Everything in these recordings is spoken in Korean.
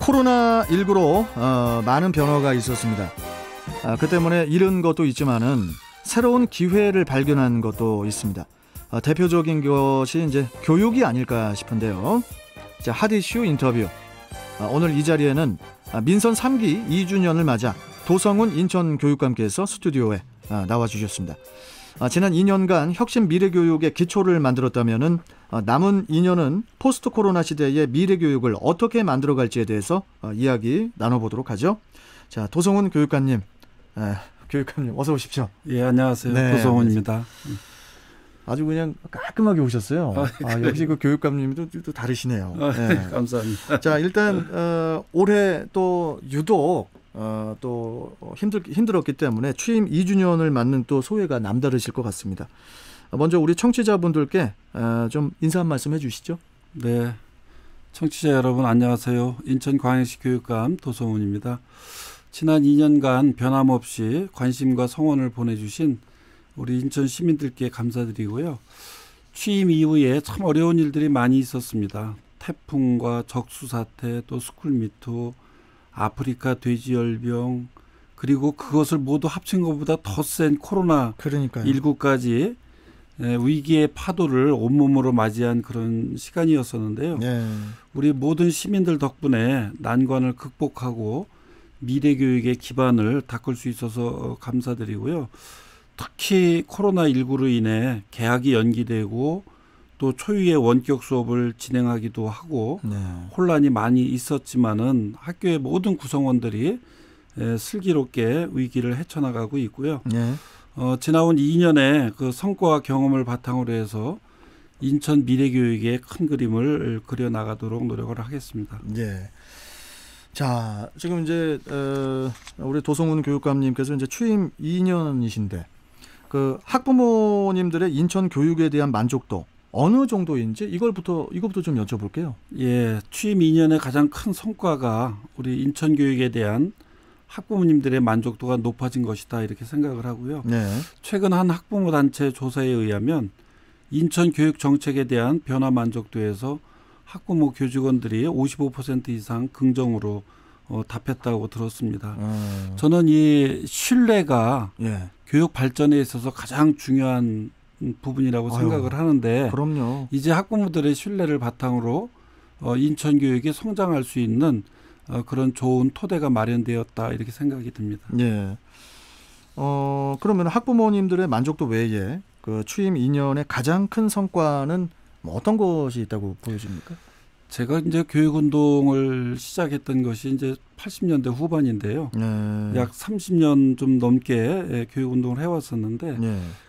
코로나19로 많은 변화가 있었습니다. 그 때문에 잃은 것도 있지만은 새로운 기회를 발견한 것도 있습니다. 대표적인 것이 이제 교육이 아닐까 싶은데요. 자, 핫 이슈 인터뷰. 오늘 이 자리에는 민선 3기 2주년을 맞아 도성훈 인천교육감께서 스튜디오에 나와주셨습니다. 지난 2년간 혁신 미래교육의 기초를 만들었다면은 남은 2년은 포스트 코로나 시대의 미래교육을 어떻게 만들어갈지에 대해서 이야기 나눠보도록 하죠. 자, 도성훈 교육감님, 교육감님 어서 오십시오. 예, 안녕하세요. 네, 도성훈입니다. 아주 그냥 깔끔하게 오셨어요. 역시 그 교육감님도 또 다르시네요. 네. 감사합니다. 자, 일단 올해 또 유독 또 힘들었기 때문에 취임 2주년을 맞는 또 소회가 남다르실 것 같습니다. 먼저 우리 청취자분들께 좀 인사 한 말씀 해주시죠. 네, 청취자 여러분 안녕하세요. 인천광역시 교육감 도성훈입니다. 지난 2년간 변함없이 관심과 성원을 보내주신 우리 인천 시민들께 감사드리고요. 취임 이후에 참 어려운 일들이 많이 있었습니다. 태풍과 적수 사태, 또 스쿨미투, 아프리카 돼지열병, 그리고 그것을 모두 합친 것보다 더 센 코로나19까지 위기의 파도를 온몸으로 맞이한 그런 시간이었었는데요. 네. 우리 모든 시민들 덕분에 난관을 극복하고 미래교육의 기반을 닦을 수 있어서 감사드리고요. 특히 코로나19로 인해 개학이 연기되고 또 초유의 원격 수업을 진행하기도 하고 혼란이 많이 있었지만은 학교의 모든 구성원들이 슬기롭게 위기를 헤쳐나가고 있고요. 지나온 2년의 그 성과와 경험을 바탕으로 해서 인천 미래교육의 큰 그림을 그려나가도록 노력을 하겠습니다. 네. 자, 지금 이제 우리 도성훈 교육감님께서 이제 취임 2년이신데 그 학부모님들의 인천 교육에 대한 만족도 어느 정도인지 이거부터 좀 여쭤볼게요. 예, 취임 2년의 가장 큰 성과가 우리 인천 교육에 대한 학부모님들의 만족도가 높아진 것이다 이렇게 생각을 하고요. 네. 최근 한 학부모 단체 조사에 의하면 인천 교육 정책에 대한 변화 만족도에서 학부모 교직원들이 55% 이상 긍정으로 답했다고 들었습니다. 저는 이 신뢰가 교육 발전에 있어서 가장 중요한 부분이라고 생각을 하는데 그럼요. 이제 학부모들의 신뢰를 바탕으로 인천 교육이 성장할 수 있는 그런 좋은 토대가 마련되었다 이렇게 생각이 듭니다. 네. 그러면 학부모님들의 만족도 외에 그 취임 2년의 가장 큰 성과는 뭐 어떤 것이 있다고 보여집니까? 제가 이제 교육운동을 시작했던 것이 이제 80년대 후반인데요. 약 30년 좀 넘게 교육운동을 해왔었는데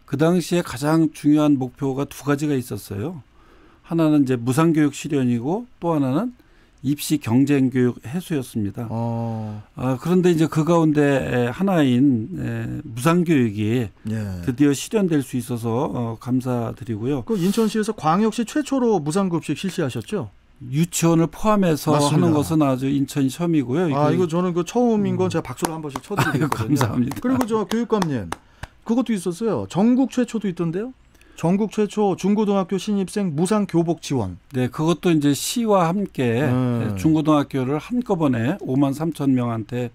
그 당시에 가장 중요한 목표가 두 가지가 있었어요. 하나는 이제 무상교육 실현이고 또 하나는 입시 경쟁교육 해소였습니다. 그런데 이제 그 가운데 하나인 무상교육이 드디어 실현될 수 있어서 감사드리고요. 그 인천시에서 광역시 최초로 무상급식 실시하셨죠? 유치원을 포함해서 맞습니다. 하는 것은 아주 인천이 처음이고요. 이거 저는 그 처음인 건 제가 박수를 한 번씩 쳐드리거든요. 감사합니다. 그리고 저 교육감님 그것도 있었어요. 전국 최초도 있던데요? 전국 최초 중고등학교 신입생 무상 교복 지원. 네, 그것도 이제 시와 함께 중고등학교를 한꺼번에 53,000명한테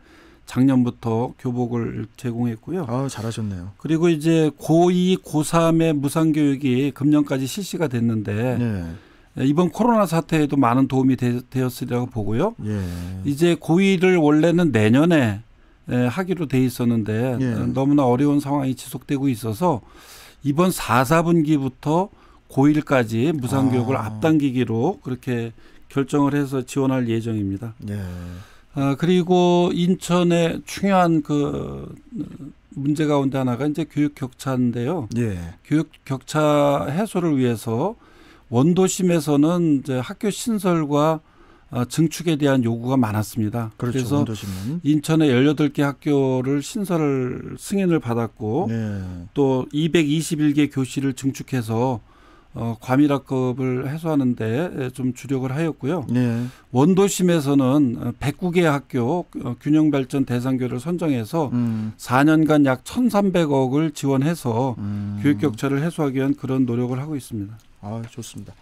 작년부터 교복을 제공했고요. 잘하셨네요. 그리고 이제 고2, 고3의 무상 교육이 금년까지 실시가 됐는데 이번 코로나 사태에도 많은 도움이 되었으리라고 보고요. 이제 고1을 원래는 내년에 하기로 돼 있었는데 너무나 어려운 상황이 지속되고 있어서 이번 4, 4분기부터 고1까지 무상교육을 앞당기기로 그렇게 결정을 해서 지원할 예정입니다. 그리고 인천의 중요한 그 문제 가운데 하나가 이제 교육 격차인데요. 교육 격차 해소를 위해서 원도심에서는 이제 학교 신설과 증축에 대한 요구가 많았습니다. 그렇죠, 그래서 원도심은. 인천에 18개 학교를 승인을 받았고 또 221개 교실을 증축해서 과밀학급을 해소하는 데 좀 주력을 하였고요. 원도심에서는 109개 학교 균형발전 대상교를 선정해서 4년간 약 1,300억을 지원해서 교육 격차를 해소하기 위한 그런 노력을 하고 있습니다. 좋습니다.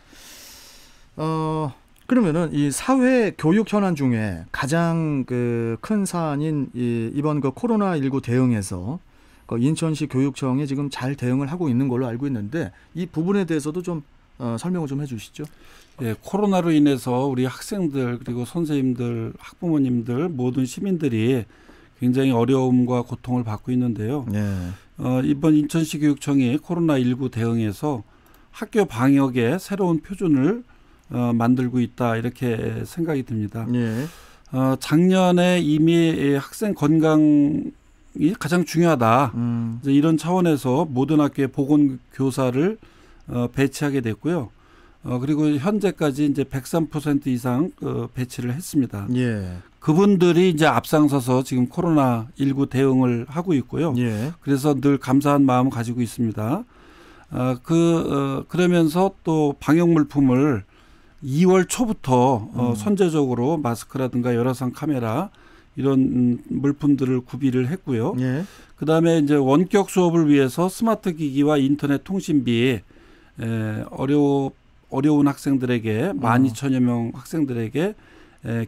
그러면은 이 사회 교육 현안 중에 가장 그 큰 사안인 이번 그 코로나19 대응에서 그 인천시 교육청이 지금 잘 대응을 하고 있는 걸로 알고 있는데 이 부분에 대해서도 좀 설명을 좀 해주시죠. 예, 코로나로 인해서 우리 학생들 그리고 선생님들, 학부모님들 모든 시민들이 굉장히 어려움과 고통을 받고 있는데요. 네. 이번 인천시 교육청이 코로나19 대응에서 학교 방역에 새로운 표준을 만들고 있다 이렇게 생각이 듭니다. 네. 작년에 이미 학생 건강이 가장 중요하다. 이제 이런 차원에서 모든 학교에 보건교사를 배치하게 됐고요. 그리고 현재까지 이제 103% 이상 배치를 했습니다. 예. 그분들이 이제 앞장서서 지금 코로나19 대응을 하고 있고요. 예. 그래서 늘 감사한 마음을 가지고 있습니다. 그러면서 또 방역 물품을 2월 초부터 선제적으로 마스크라든가 열화상 카메라 이런 물품들을 구비를 했고요. 예. 그다음에 이제 원격 수업을 위해서 스마트 기기와 인터넷 통신비 어려운 학생들에게 12,000여 명 학생들에게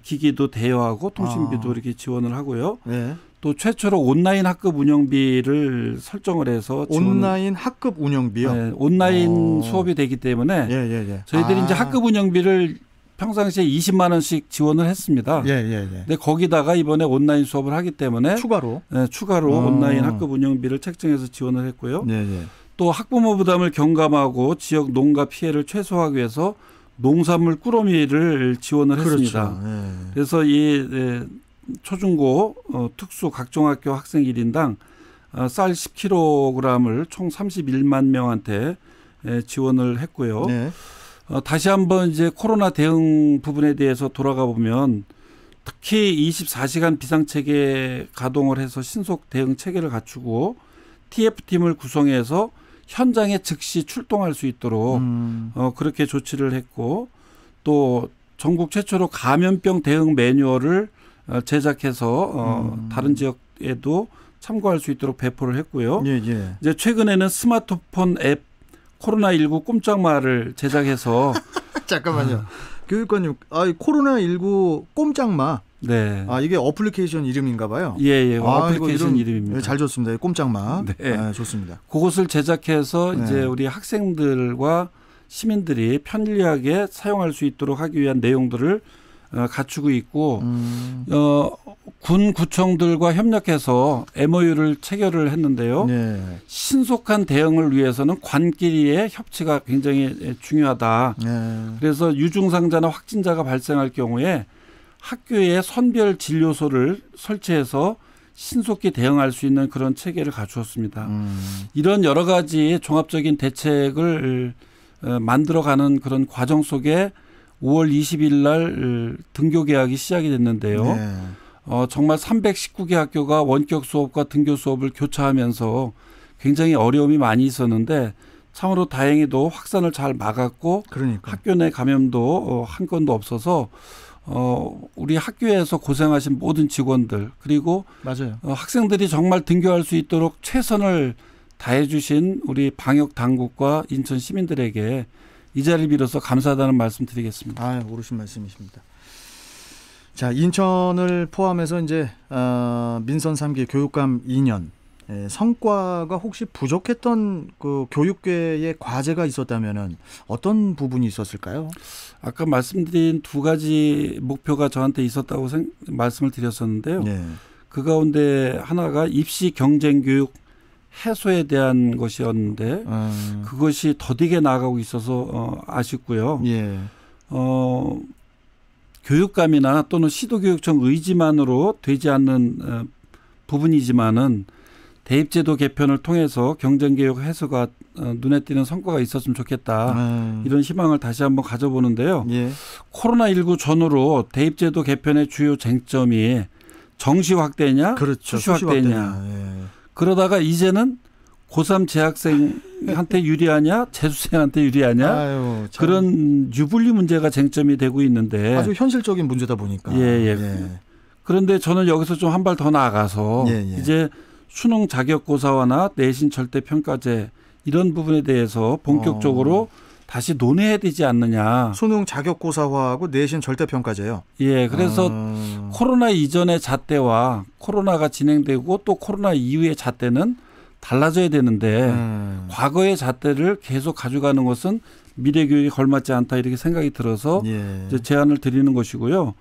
기기도 대여하고 통신비도 이렇게 지원을 하고요. 예. 또 최초로 온라인 학급 운영비를 설정을 해서 온라인 학급 운영비요? 네, 온라인 수업이 되기 때문에 저희들이 이제 학급 운영비를 평상시에 20만 원씩 지원을 했습니다. 근데 거기다가 이번에 온라인 수업을 하기 때문에 추가로 온라인 학급 운영비를 책정해서 지원을 했고요. 또 학부모 부담을 경감하고 지역 농가 피해를 최소화하기 위해서 농산물 꾸러미를 지원을 했습니다. 그래서 이 초중고 특수 각종학교 학생 1인당 쌀 10kg을 총 31만 명한테 지원을 했고요. 다시 한번 이제 코로나 대응 부분에 대해서 돌아가 보면 특히 24시간 비상체계 가동을 해서 신속 대응 체계를 갖추고 TF팀을 구성해서 현장에 즉시 출동할 수 있도록 그렇게 조치를 했고 또 전국 최초로 감염병 대응 매뉴얼을 제작해서 다른 지역에도 참고할 수 있도록 배포를 했고요. 이제 최근에는 스마트폰 앱 코로나19 꼼짝마를 제작해서 잠깐만요. 교육관님, 코로나19 꼼짝마. 네. 이게 어플리케이션 이름인가 봐요. 어플리케이션 이름입니다. 잘 좋습니다. 꼼짝마. 네. 좋습니다. 그것을 제작해서 이제 우리 학생들과 시민들이 편리하게 사용할 수 있도록 하기 위한 내용들을 갖추고 있고 군 구청들과 협력해서 MOU를 체결을 했는데요. 신속한 대응을 위해서는 관끼리의 협치가 굉장히 중요하다. 그래서 유증상자나 확진자가 발생할 경우에 학교에 선별 진료소를 설치해서 신속히 대응할 수 있는 그런 체계를 갖추었습니다. 이런 여러 가지 종합적인 대책을 만들어가는 그런 과정 속에 5월 20일 날 등교 개학이 시작이 됐는데요. 정말 319개 학교가 원격 수업과 등교 수업을 교차하면서 굉장히 어려움이 많이 있었는데 참으로 다행히도 확산을 잘 막았고 학교 내 감염도 한 건도 없어서 우리 학교에서 고생하신 모든 직원들 그리고 학생들이 정말 등교할 수 있도록 최선을 다해 주신 우리 방역 당국과 인천 시민들에게 이 자리를 빌어서 감사하다는 말씀 드리겠습니다. 옳으신 말씀이십니다. 자, 인천을 포함해서 이제 민선 3기 교육감 2년 성과가 혹시 부족했던 그 교육계의 과제가 있었다면은 어떤 부분이 있었을까요? 아까 말씀드린 두 가지 목표가 저한테 있었다고 말씀을 드렸었는데요. 그 가운데 하나가 입시 경쟁 교육 해소에 대한 것이었는데 그것이 더디게 나가고 있어서 아쉽고요. 교육감이나 또는 시도교육청 의지만으로 되지 않는 부분이지만은 대입제도 개편을 통해서 경쟁교육 해소가 눈에 띄는 성과가 있었으면 좋겠다. 이런 희망을 다시 한번 가져보는데요. 코로나19 전후로 대입제도 개편의 주요 쟁점이 정시 확대냐, 수시 확대냐. 그러다가 이제는 고3 재학생한테 유리하냐, 재수생한테 유리하냐 그런 유불리 문제가 쟁점이 되고 있는데 아주 현실적인 문제다 보니까. 그런데 저는 여기서 좀 한 발 더 나아가서 이제 수능 자격고사화나 내신 절대평가제 이런 부분에 대해서 본격적으로 다시 논해야 되지 않느냐. 수능 자격고사화하고 내신 절대평가제요. 예, 그래서 코로나 이전의 잣대와 코로나가 진행되고 또 코로나 이후의 잣대는 달라져야 되는데 과거의 잣대를 계속 가져가는 것은 미래 교육에 걸맞지 않다 이렇게 생각이 들어서 이제 제안을 드리는 것이고요.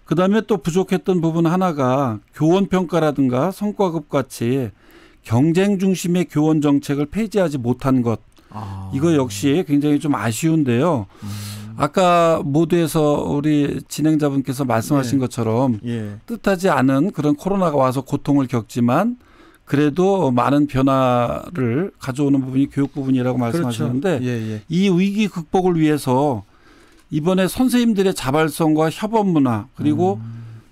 그다음에 또 부족했던 부분 하나가 교원 평가라든가 성과급 같이 경쟁 중심의 교원 정책을 폐지하지 못한 것. 이거 역시 굉장히 좀 아쉬운데요. 아까 모두에서 우리 진행자분께서 말씀하신 것처럼 뜻하지 않은 그런 코로나가 와서 고통을 겪지만 그래도 많은 변화를 가져오는 부분이 교육 부분이라고 말씀하셨는데 그렇죠. 이 위기 극복을 위해서 이번에 선생님들의 자발성과 협업 문화 그리고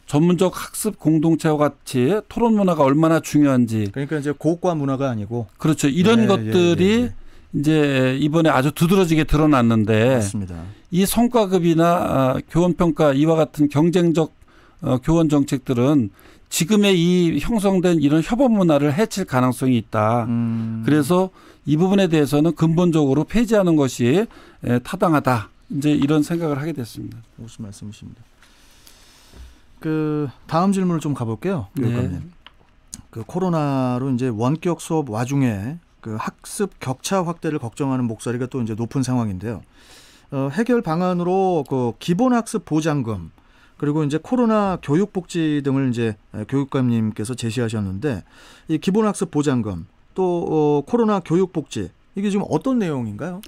전문적 학습 공동체와 같이 토론 문화가 얼마나 중요한지. 그러니까 이제 고과 문화가 아니고. 그렇죠. 이런 것들이 이제 이번에 아주 두드러지게 드러났는데 맞습니다. 이 성과급이나 교원평가 이와 같은 경쟁적 교원 정책들은 지금의 이 형성된 이런 협업 문화를 해칠 가능성이 있다. 그래서 이 부분에 대해서는 근본적으로 폐지하는 것이 타당하다. 이제 이런 생각을 하게 됐습니다. 무슨 말씀이십니다. 그 다음 질문을 좀 가볼게요, 교육감님. 그 코로나로 이제 원격 수업 와중에 그 학습 격차 확대를 걱정하는 목소리가 또 이제 높은 상황인데요. 해결 방안으로 그 기본학습 보장금 그리고 이제 코로나 교육복지 등을 이제 교육감님께서 제시하셨는데 이 기본학습 보장금 또 코로나 교육복지 이게 지금 어떤 내용인가요?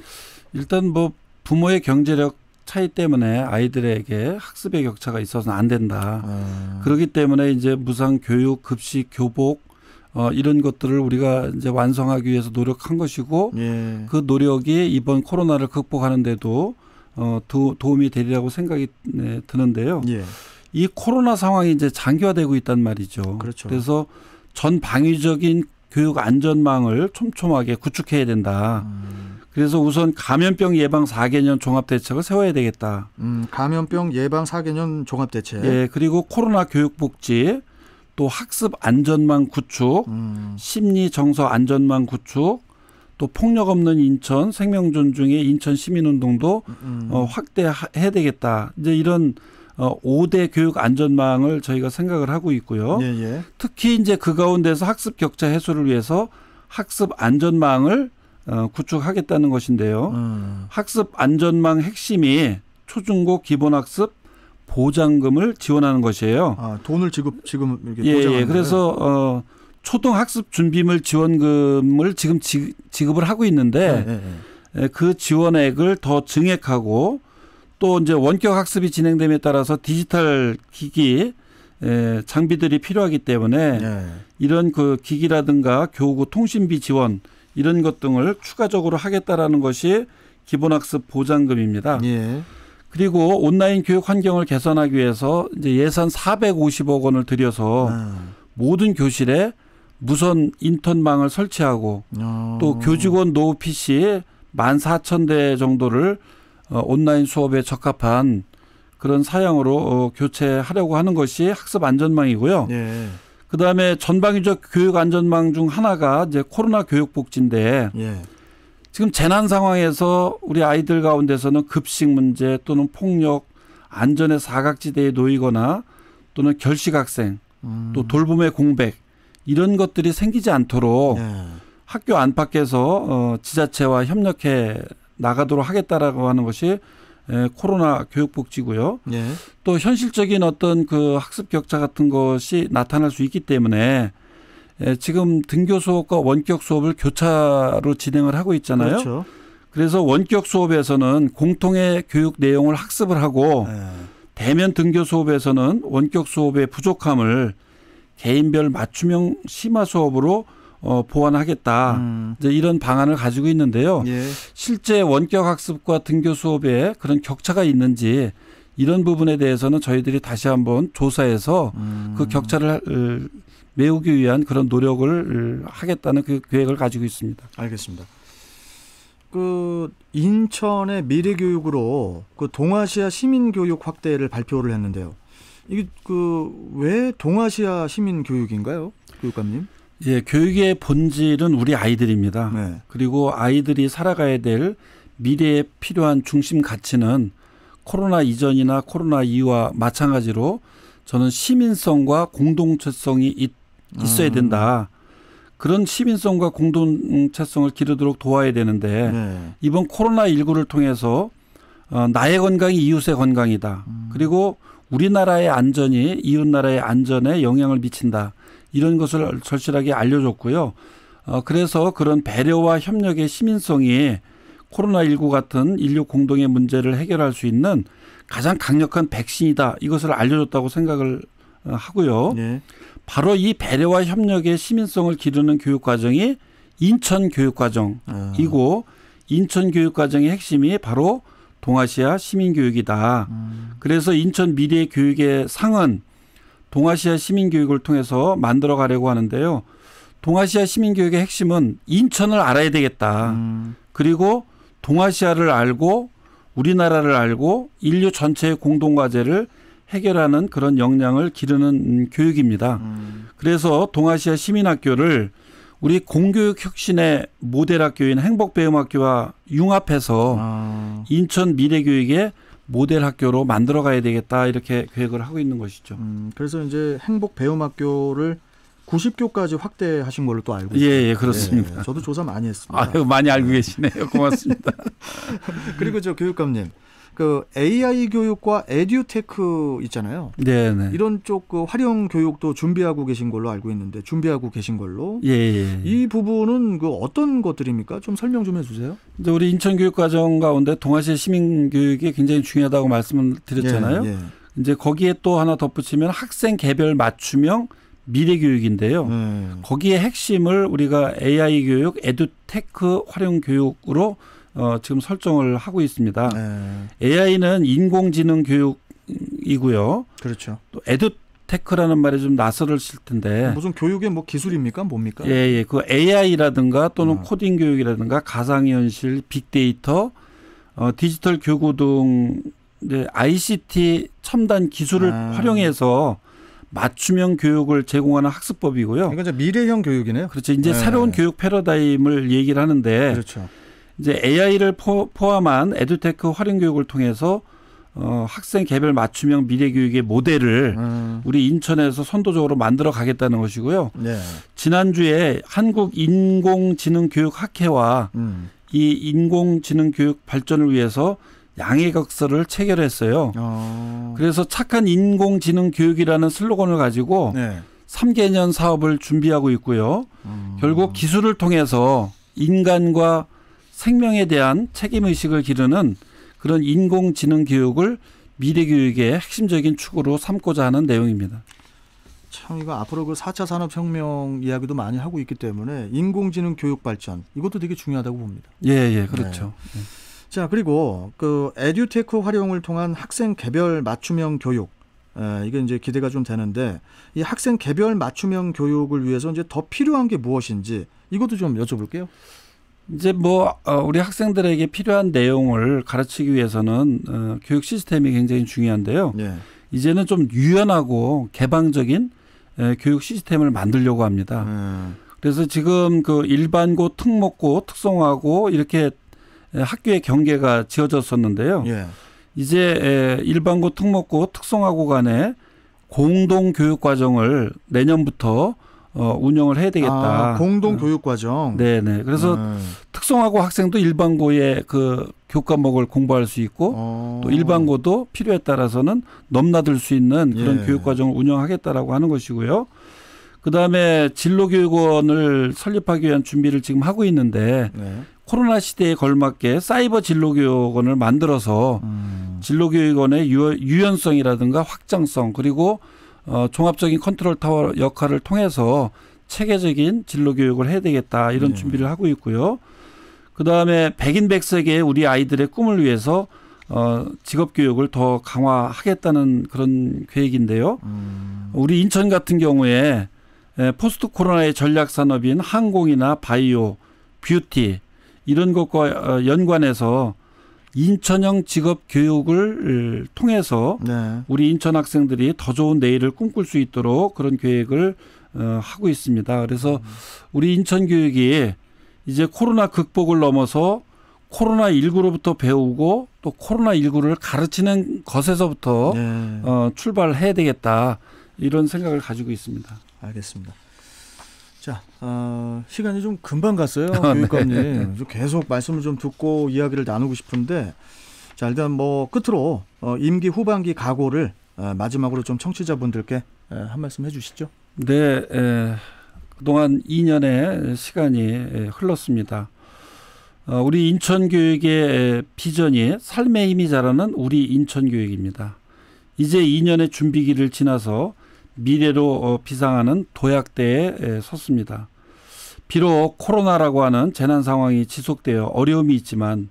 일단 뭐 부모의 경제력 차이 때문에 아이들에게 학습의 격차가 있어서는 안 된다. 그렇기 때문에 이제 무상 교육, 급식, 교복 이런 것들을 우리가 이제 완성하기 위해서 노력한 것이고 그 노력이 이번 코로나를 극복하는 데도 도움이 되리라고 생각이 드는데요. 이 코로나 상황이 이제 장기화되고 있단 말이죠. 그렇죠. 그래서 전 방위적인 교육 안전망을 촘촘하게 구축해야 된다. 그래서 우선 감염병 예방 4개년 종합대책을 세워야 되겠다. 감염병 예방 4개년 종합대책. 예, 그리고 코로나 교육복지 또 학습 안전망 구축, 심리 정서 안전망 구축, 또 폭력 없는 인천, 생명 존중의 인천 시민운동도 확대해야 되겠다. 이제 이런 5대 교육 안전망을 저희가 생각을 하고 있고요. 특히 이제 그 가운데서 학습 격차 해소를 위해서 학습 안전망을 구축하겠다는 것인데요. 학습 안전망 핵심이 초중고 기본학습 보장금을 지원하는 것이에요. 돈을 지금 이렇게 보장하는 그래서 초등학습 준비물 지원금을 지금 지급을 하고 있는데 그 지원액을 더 증액하고 또 이제 원격 학습이 진행됨에 따라서 디지털 기기 장비들이 필요하기 때문에 이런 그 기기라든가 교구 통신비 지원 이런 것 등을 추가적으로 하겠다라는 것이 기본학습 보장금입니다. 그리고 온라인 교육 환경을 개선하기 위해서 이제 예산 450억 원을 들여서 모든 교실에 무선 인턴망을 설치하고 또 교직원 노후 PC 14,000대 정도를 온라인 수업에 적합한 그런 사양으로 교체하려고 하는 것이 학습 안전망이고요. 그다음에 전방위적 교육 안전망 중 하나가 이제 코로나 교육복지인데 지금 재난 상황에서 우리 아이들 가운데서는 급식 문제 또는 폭력, 안전의 사각지대에 놓이거나 또는 결식 학생, 또 돌봄의 공백 이런 것들이 생기지 않도록 학교 안팎에서 지자체와 협력해 나가도록 하겠다라고 하는 것이 코로나 교육복지고요. 또 현실적인 어떤 그 학습 격차 같은 것이 나타날 수 있기 때문에 지금 등교 수업과 원격 수업을 교차로 진행을 하고 있잖아요. 그렇죠. 그래서 원격 수업에서는 공통의 교육 내용을 학습을 하고 대면 등교 수업에서는 원격 수업의 부족함을 개인별 맞춤형 심화 수업으로 보완하겠다. 이제 이런 방안을 가지고 있는데요. 실제 원격 학습과 등교 수업에 그런 격차가 있는지 이런 부분에 대해서는 저희들이 다시 한번 조사해서 그 격차를 메우기 위한 그런 노력을 하겠다는 그 계획을 가지고 있습니다. 알겠습니다. 그 인천의 미래교육으로 그 동아시아 시민교육 확대를 발표를 했는데요. 이게 그 왜 동아시아 시민교육인가요, 교육감님? 교육의 본질은 우리 아이들입니다. 그리고 아이들이 살아가야 될 미래에 필요한 중심 가치는 코로나 이전이나 코로나 이후와 마찬가지로 저는 시민성과 공동체성이 있어야 된다. 그런 시민성과 공동체성을 기르도록 도와야 되는데 이번 코로나19를 통해서 나의 건강이 이웃의 건강이다. 그리고 우리나라의 안전이 이웃나라의 안전에 영향을 미친다. 이런 것을 절실하게 알려줬고요. 그래서 그런 배려와 협력의 시민성이 코로나19 같은 인류 공동의 문제를 해결할 수 있는 가장 강력한 백신이다. 이것을 알려줬다고 생각을 하고요. 네. 바로 이 배려와 협력의 시민성을 기르는 교육과정이 인천교육과정이고 인천교육과정의 핵심이 바로 동아시아 시민교육이다. 그래서 인천 미래교육의 상은 동아시아 시민교육을 통해서 만들어 가려고 하는데요. 동아시아 시민교육의 핵심은 인천을 알아야 되겠다. 그리고 동아시아를 알고 우리나라를 알고 인류 전체의 공동과제를 해결하는 그런 역량을 기르는 교육입니다. 그래서 동아시아 시민학교를 우리 공교육 혁신의 모델학교인 행복배움학교와 융합해서 인천 미래교육의 모델학교로 만들어가야 되겠다 이렇게 계획을 하고 있는 것이죠. 그래서 이제 행복배움학교를 90교까지 확대하신 걸로 또 알고 있습니다. 예, 그렇습니다. 예, 저도 조사 많이 했습니다. 아유, 많이 알고 계시네요. 고맙습니다. 그리고 저 교육감님, 그 AI 교육과 에듀테크 있잖아요. 네. 이런 쪽 그 활용 교육도 준비하고 계신 걸로 알고 있는데 준비하고 계신 걸로. 예. 이 부분은 그 어떤 것들입니까? 좀 설명 좀 해주세요. 이제 우리 인천교육과정 가운데 동아시아 시민교육이 굉장히 중요하다고 말씀을 드렸잖아요. 예. 이제 거기에 또 하나 덧붙이면 학생 개별 맞춤형 미래교육인데요. 거기에 핵심을 우리가 AI 교육, 에듀테크 활용 교육으로 지금 설정을 하고 있습니다. AI는 인공지능 교육이고요. 그렇죠. 또 에듀테크라는 말이 좀 낯설으실 텐데 무슨 교육의 뭐 기술입니까? 뭡니까? 예. 그 AI라든가 또는 코딩 교육이라든가 가상현실, 빅데이터, 디지털 교구 등 ICT 첨단 기술을 활용해서 맞춤형 교육을 제공하는 학습법이고요. 그러니까 이제 미래형 교육이네요. 그렇죠. 이제 새로운 교육 패러다임을 얘기를 하는데 그렇죠. 이제 AI를 포함한 에듀테크 활용 교육을 통해서 학생 개별 맞춤형 미래 교육의 모델을 우리 인천에서 선도적으로 만들어 가겠다는 것이고요. 네. 지난주에 한국인공지능교육학회와 이 인공지능 교육 발전을 위해서 양해각서를 체결했어요. 그래서 착한 인공지능 교육이라는 슬로건을 가지고 3개년 사업을 준비하고 있고요. 결국 기술을 통해서 인간과 생명에 대한 책임의식을 기르는 그런 인공지능 교육을 미래교육의 핵심적인 축으로 삼고자 하는 내용입니다. 참 이거 앞으로 그 4차 산업혁명 이야기도 많이 하고 있기 때문에 인공지능 교육 발전 이것도 되게 중요하다고 봅니다. 예, 그렇죠. 네. 자, 그리고 그 에듀테크 활용을 통한 학생 개별 맞춤형 교육. 이게 이제 기대가 좀 되는데 이 학생 개별 맞춤형 교육을 위해서 이제 더 필요한 게 무엇인지 이것도 좀 여쭤볼게요. 이제 우리 학생들에게 필요한 내용을 가르치기 위해서는 교육 시스템이 굉장히 중요한데요. 네. 이제는 좀 유연하고 개방적인 교육 시스템을 만들려고 합니다. 그래서 지금 그 일반고, 특목고, 특성화고 이렇게 학교의 경계가 지어졌었는데요. 예. 이제 일반고, 특목고, 특성화고 간에 공동 교육 과정을 내년부터 운영을 해야 되겠다. 공동 교육 과정. 네네. 그래서 특성화고 학생도 일반고의 그 교과목을 공부할 수 있고 또 일반고도 필요에 따라서는 넘나들 수 있는 그런 교육 과정을 운영하겠다라고 하는 것이고요. 그다음에 진로교육원을 설립하기 위한 준비를 지금 하고 있는데 코로나 시대에 걸맞게 사이버 진로교육원을 만들어서 진로교육원의 유연성이라든가 확장성 그리고 종합적인 컨트롤 타워 역할을 통해서 체계적인 진로교육을 해야 되겠다 이런 준비를 하고 있고요. 그다음에 백인백색의 우리 아이들의 꿈을 위해서 직업교육을 더 강화하겠다는 그런 계획인데요. 우리 인천 같은 경우에 포스트 코로나의 전략산업인 항공이나 바이오, 뷰티 이런 것과 연관해서 인천형 직업교육을 통해서 우리 인천 학생들이 더 좋은 내일을 꿈꿀 수 있도록 그런 계획을 하고 있습니다. 그래서 우리 인천 교육이 이제 코로나 극복을 넘어서 코로나19로부터 배우고 또 코로나19를 가르치는 것에서부터 네. 출발해야 되겠다. 이런 생각을 가지고 있습니다. 알겠습니다. 자, 시간이 좀 금방 갔어요. 교육감님. 네. 계속 말씀을 좀 듣고 이야기를 나누고 싶은데, 자, 일단 뭐 끝으로 임기 후반기 각오를 마지막으로 좀 청취자분들께 한 말씀 해주시죠. 네, 그동안 2년의 시간이 흘렀습니다. 우리 인천교육의 비전이 삶의 힘이 자라는 우리 인천교육입니다. 이제 2년의 준비기를 지나서 미래로 비상하는 도약대에 섰습니다. 비록 코로나라고 하는 재난 상황이 지속되어 어려움이 있지만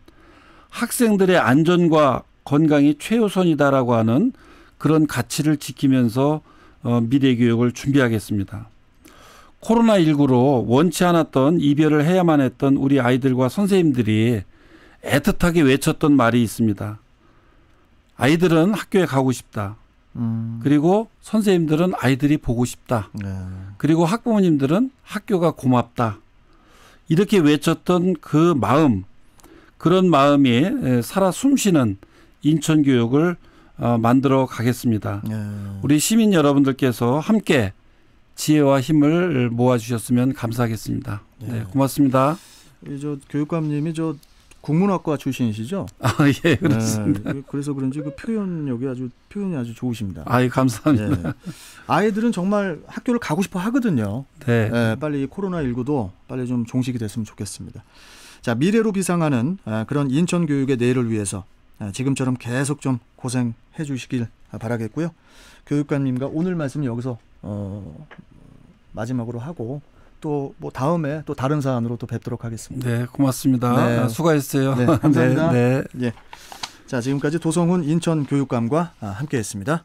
학생들의 안전과 건강이 최우선이다라고 하는 그런 가치를 지키면서 미래 교육을 준비하겠습니다. 코로나19로 원치 않았던 이별을 해야만 했던 우리 아이들과 선생님들이 애틋하게 외쳤던 말이 있습니다. 아이들은 학교에 가고 싶다. 그리고 선생님들은 아이들이 보고 싶다. 그리고 학부모님들은 학교가 고맙다. 이렇게 외쳤던 그 마음, 그런 마음이 살아 숨쉬는 인천교육을 만들어 가겠습니다. 우리 시민 여러분들께서 함께 지혜와 힘을 모아주셨으면 감사하겠습니다. 네, 고맙습니다. 저 교육감님이 저 국문학과 출신이시죠? 예, 그렇습니다. 네, 그래서 그런지 그 표현이 아주 좋으십니다. 감사합니다. 네. 아이들은 정말 학교를 가고 싶어 하거든요. 네. 네, 빨리 코로나19도 빨리 좀 종식이 됐으면 좋겠습니다. 자, 미래로 비상하는 그런 인천 교육의 내일을 위해서 지금처럼 계속 좀 고생해 주시길 바라겠고요. 교육감님과 오늘 말씀 여기서 마지막으로 하고 또 뭐 다음에 또 다른 사안으로 또 뵙도록 하겠습니다. 네, 고맙습니다. 네. 수고하셨어요. 네, 감사합니다. 네. 예. 자, 지금까지 도성훈 인천교육감과 함께했습니다.